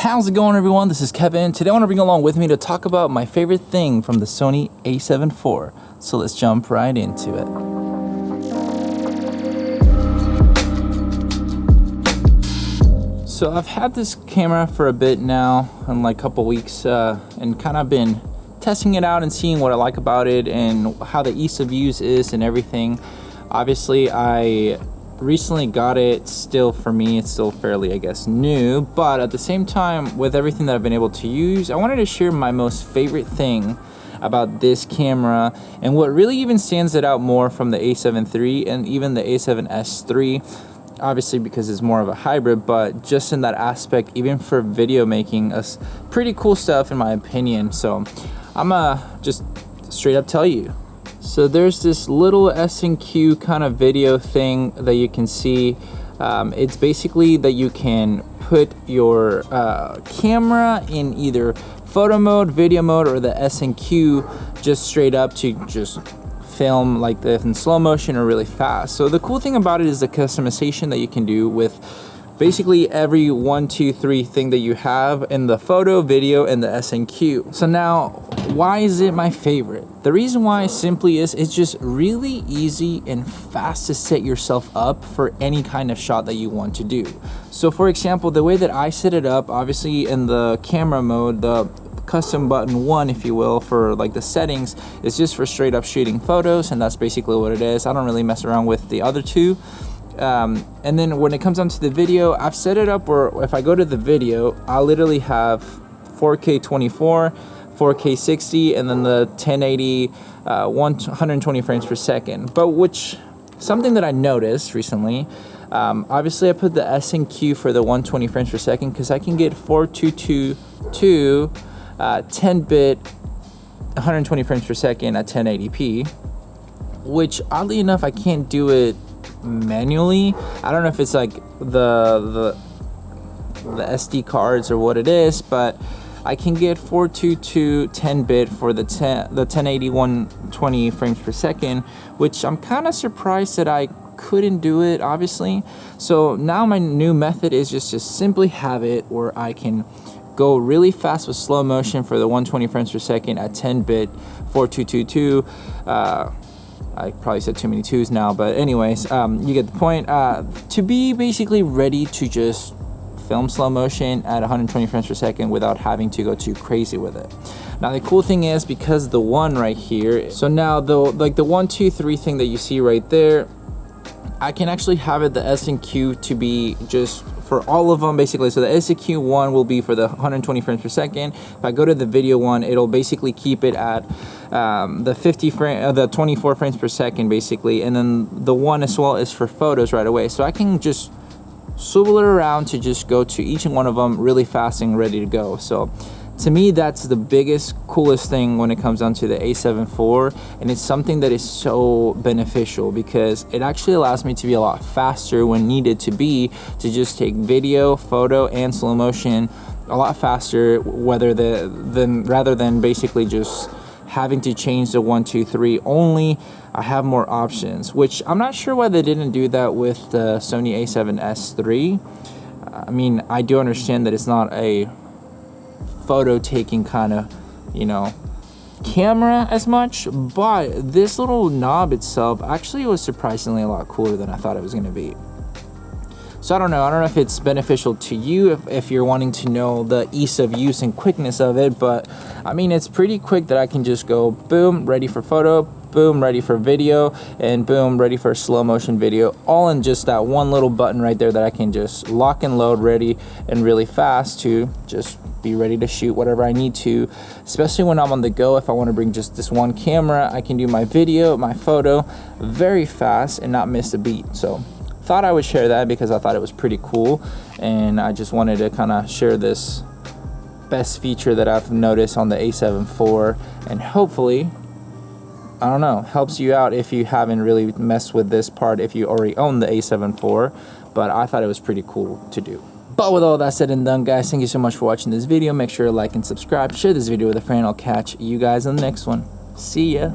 How's it going, everyone? This is Kevin. Today I want to bring along with me to talk about my favorite thing from the Sony A7 IV. So let's jump right into it. So I've had this camera for a bit now, in like a couple weeks, and kind of been testing it out and seeing what I like about it and how the ease of use is and everything. Obviously, I recently got it. Still, for me, it's still fairly, I guess, new, but at the same time, with everything that I've been able to use, I wanted to share my most favorite thing about this camera and what really even stands it out more from the A7 III and even the A7S III, obviously because it's more of a hybrid, but just in that aspect, even for video making, pretty cool stuff in my opinion. So I'm just straight up tell you. So there's this little S&Q kind of video thing that you can see. It's basically that you can put your camera in either photo mode, video mode, or the S&Q just straight up to just film like this in slow motion or really fast. So the cool thing about it is the customization that you can do with basically every 1, 2, 3 thing that you have in the photo, video, and the S&Q. So now, why is it my favorite? The reason why simply is it's just really easy and fast to set yourself up for any kind of shot that you want to do. So for example, the way that I set it up, obviously in the camera mode, the custom button 1, if you will, for like the settings, is just for straight up shooting photos, and that's basically what it is. I don't really mess around with the other two. And then when it comes down to the video, I've set it up where if I go to the video, I literally have 4K 24, 4K 60, and then the 1080 120 frames per second. But something that I noticed recently, obviously I put the S&Q for the 120 frames per second because I can get 4222 10-bit 120 frames per second at 1080p, which oddly enough I can't do it manually. I don't know if it's like the SD cards or what it is, but I can get 422 10-bit for the 1080 120 frames per second, which I'm kind of surprised that I couldn't do it, obviously. So now my new method is just to simply have it where I can go really fast with slow motion for the 120 frames per second at 10-bit 4222. I probably said too many twos now, but anyways, you get the point. To be basically ready to just film slow motion at 120 frames per second without having to go too crazy with it. Now the cool thing is, because the one right here, so now the 1, 2, 3 thing that you see right there, I can actually have it the S&Q to be just for all of them basically. So the S&Q one will be for the 120 frames per second. If I go to the video one, it'll basically keep it at the 24 frames per second basically, and then the one as well is for photos right away. So I can just swivel it around to just go to each and one of them really fast and ready to go. So to me, that's the biggest, coolest thing when it comes down to the A7 IV, and it's something that is so beneficial because it actually allows me to be a lot faster when needed to be, to just take video, photo, and slow motion a lot faster, rather than basically just having to change the 1, 2, 3 only. I have more options, which I'm not sure why they didn't do that with the Sony A7S III. I mean, I do understand that it's not a photo taking kind of, camera as much, but this little knob itself actually was surprisingly a lot cooler than I thought it was going to be. So I don't know if it's beneficial to you if you're wanting to know the ease of use and quickness of it, but I mean, it's pretty quick that I can just go boom, ready for photo, boom, ready for video, and boom, ready for slow motion video, all in just that one little button right there that I can just lock and load ready and really fast to just be ready to shoot whatever I need to, especially when I'm on the go. If I want to bring just this one camera, I can do my video, my photo very fast and not miss a beat. So thought I would share that because I thought it was pretty cool, and I just wanted to kind of share this best feature that I've noticed on the A7 IV, and hopefully, I don't know, helps you out if you haven't really messed with this part, if you already own the A7 IV, but I thought it was pretty cool to do. But with all that said and done, guys, thank you so much for watching this video. Make sure to like and subscribe, share this video with a friend. I'll catch you guys on the next one. See ya.